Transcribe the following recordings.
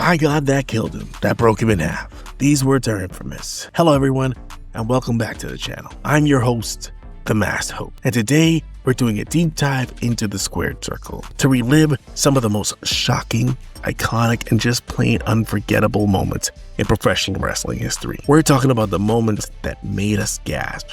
by God, that killed him. That broke him in half. These words are infamous. Hello everyone, and welcome back to the channel. I'm your host, The Masked Hope, and today we're doing a deep dive into the squared circle to relive some of the most shocking, iconic, and just plain unforgettable moments in professional wrestling history. We're talking about the moments that made us gasp,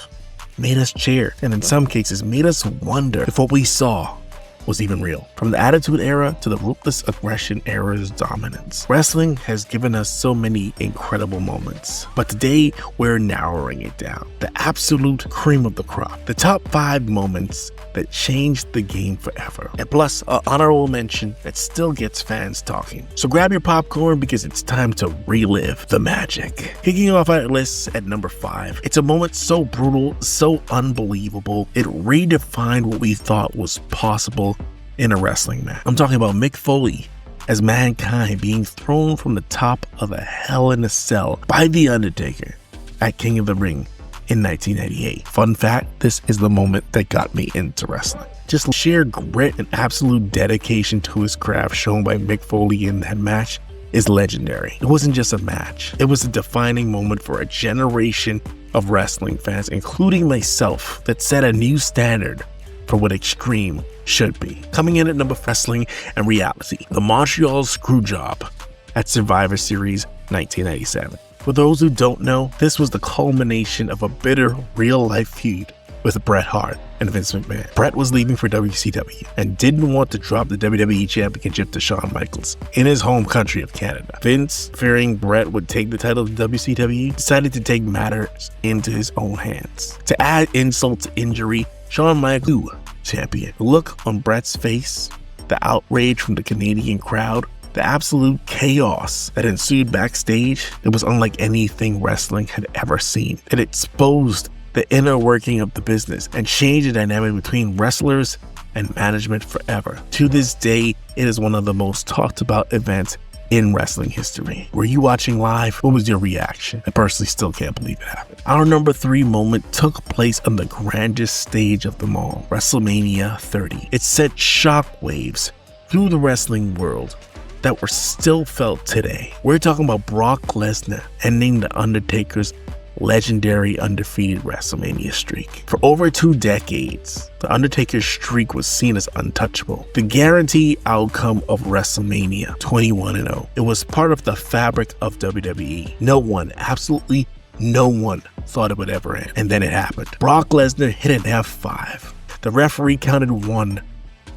made us cheer, and in some cases made us wonder if what we saw was even real. From the Attitude Era to the Ruthless Aggression Era's dominance, wrestling has given us so many incredible moments. But today, we're narrowing it down. The absolute cream of the crop. The top 5 moments that changed the game forever. And plus, an honorable mention that still gets fans talking. So grab your popcorn because it's time to relive the magic. Kicking off our list at number 5. It's a moment so brutal, so unbelievable, it redefined what we thought was possible in a wrestling match. I'm talking about Mick Foley as Mankind being thrown from the top of a Hell in a Cell by The Undertaker at King of the Ring in 1998. Fun fact, this is the moment that got me into wrestling. Just sheer grit and absolute dedication to his craft shown by Mick Foley in that match is legendary. It wasn't just a match, it was a defining moment for a generation of wrestling fans, including myself, that set a new standard for what extreme should be. Coming in at number wrestling and reality, the Montreal Screwjob at Survivor Series 1997. For those who don't know, this was the culmination of a bitter real-life feud with Bret Hart and Vince McMahon. Bret was leaving for WCW and didn't want to drop the WWE Championship to Shawn Michaels in his home country of Canada. Vince, fearing Bret would take the title to WCW, decided to take matters into his own hands. To add insult to injury, Shawn Michaels, champion. The look on Bret's face, the outrage from the Canadian crowd, the absolute chaos that ensued backstage, it was unlike anything wrestling had ever seen. It exposed the inner working of the business and changed the dynamic between wrestlers and management forever. To this day, it is one of the most talked about events in wrestling history. Were you watching live? What was your reaction? I personally still can't believe it happened. Our number 3 moment took place on the grandest stage of them all, WrestleMania 30. It sent shockwaves through the wrestling world that were still felt today. We're talking about Brock Lesnar ending The Undertaker's legendary undefeated WrestleMania streak. For over 2 decades, The Undertaker's streak was seen as untouchable, the guaranteed outcome of WrestleMania 21-0. It was part of the fabric of WWE. No one, absolutely no one, thought it would ever end, and then it happened. Brock Lesnar hit an F5. The referee counted 1,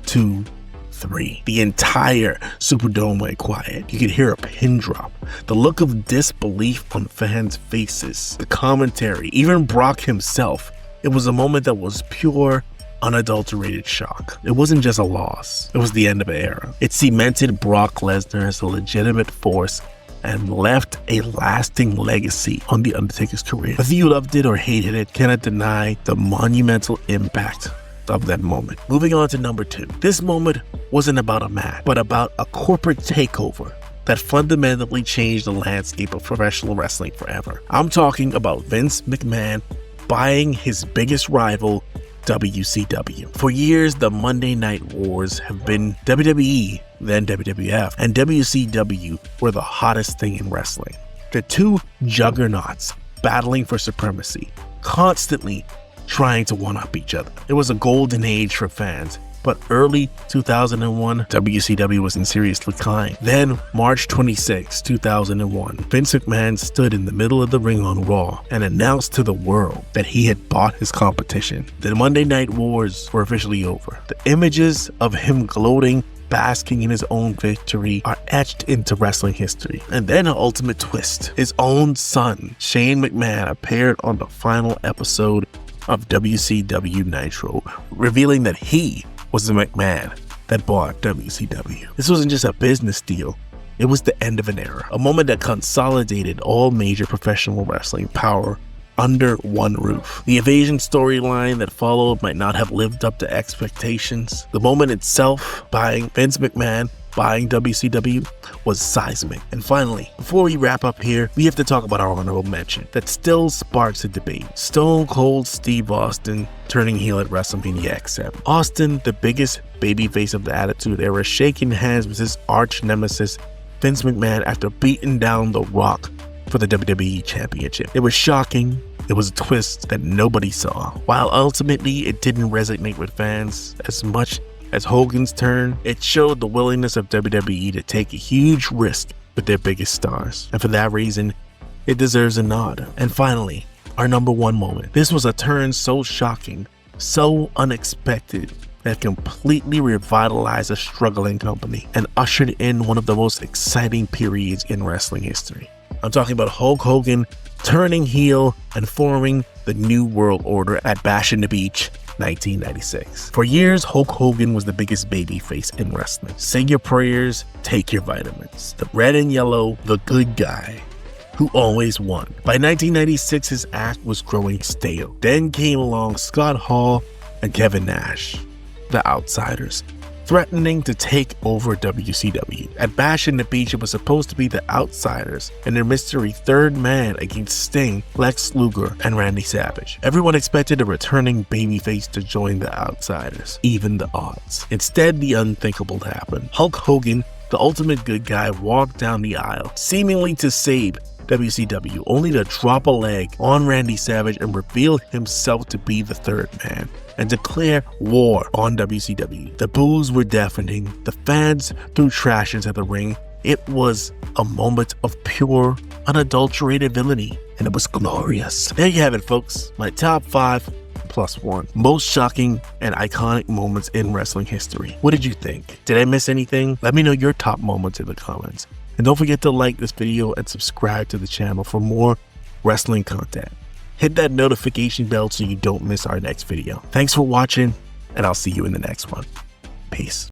2, 3. The entire Superdome went quiet. You could hear a pin drop. The look of disbelief on fans' faces, the commentary, even Brock himself. It was a moment that was pure, unadulterated shock. It wasn't just a loss, it was the end of an era. It cemented Brock Lesnar as a legitimate force and left a lasting legacy on The Undertaker's career. Whether you loved it or hated it, cannot deny the monumental impact of that moment. Moving on to number 2. This moment wasn't about a match, but about a corporate takeover that fundamentally changed the landscape of professional wrestling forever. I'm talking about Vince McMahon buying his biggest rival, WCW. For years, the Monday Night Wars have been WWE, then WWF, and WCW were the hottest thing in wrestling. The two juggernauts battling for supremacy, constantly trying to one-up each other. It was a golden age for fans, but early 2001, WCW was in serious decline. Then, March 26, 2001, Vince McMahon stood in the middle of the ring on Raw and announced to the world that he had bought his competition. The Monday Night Wars were officially over. The images of him gloating, basking in his own victory are etched into wrestling history. And then an ultimate twist. His own son, Shane McMahon, appeared on the final episode of WCW Nitro, revealing that he was the McMahon that bought WCW. This wasn't just a business deal, it was the end of an era, a moment that consolidated all major professional wrestling power under one roof. The Invasion storyline that followed might not have lived up to expectations. The moment itself, Vince McMahon buying WCW, was seismic. And finally, before we wrap up here, we have to talk about our honorable mention that still sparks a debate. Stone Cold Steve Austin turning heel at WrestleMania X7. Austin, the biggest babyface of the Attitude Era, shaking hands with his arch nemesis Vince McMahon after beating down The Rock for the WWE Championship. It was shocking. It was a twist that nobody saw. While ultimately it didn't resonate with fans as much as Hogan's turn, it showed the willingness of WWE to take a huge risk with their biggest stars. And for that reason, it deserves a nod. And finally, our number one moment. This was a turn so shocking, so unexpected, that completely revitalized a struggling company and ushered in one of the most exciting periods in wrestling history. I'm talking about Hulk Hogan turning heel and forming the New World Order at Bash in the Beach 1996. For years, Hulk Hogan was the biggest babyface in wrestling. Say your prayers, take your vitamins. The red and yellow, the good guy who always won. By 1996, his act was growing stale. Then came along Scott Hall and Kevin Nash, the outsiders, threatening to take over WCW. At Bash in the Beach, it was supposed to be the outsiders and their mystery third man against Sting, Lex Luger, and Randy Savage. Everyone expected a returning babyface to join the outsiders, even the odds. Instead, the unthinkable happened. Hulk Hogan, the ultimate good guy, walked down the aisle, seemingly to save WCW, only to drop a leg on Randy Savage and reveal himself to be the third man and declare war on WCW. The boos were deafening. The fans threw trash into the ring. It was a moment of pure, unadulterated villainy, and it was glorious. There you have it, folks. My top 5 plus 1 most shocking and iconic moments in wrestling history. What did you think? Did I miss anything? Let me know your top moments in the comments. And don't forget to like this video and subscribe to the channel for more wrestling content. Hit that notification bell so you don't miss our next video. Thanks for watching, and I'll see you in the next one. Peace.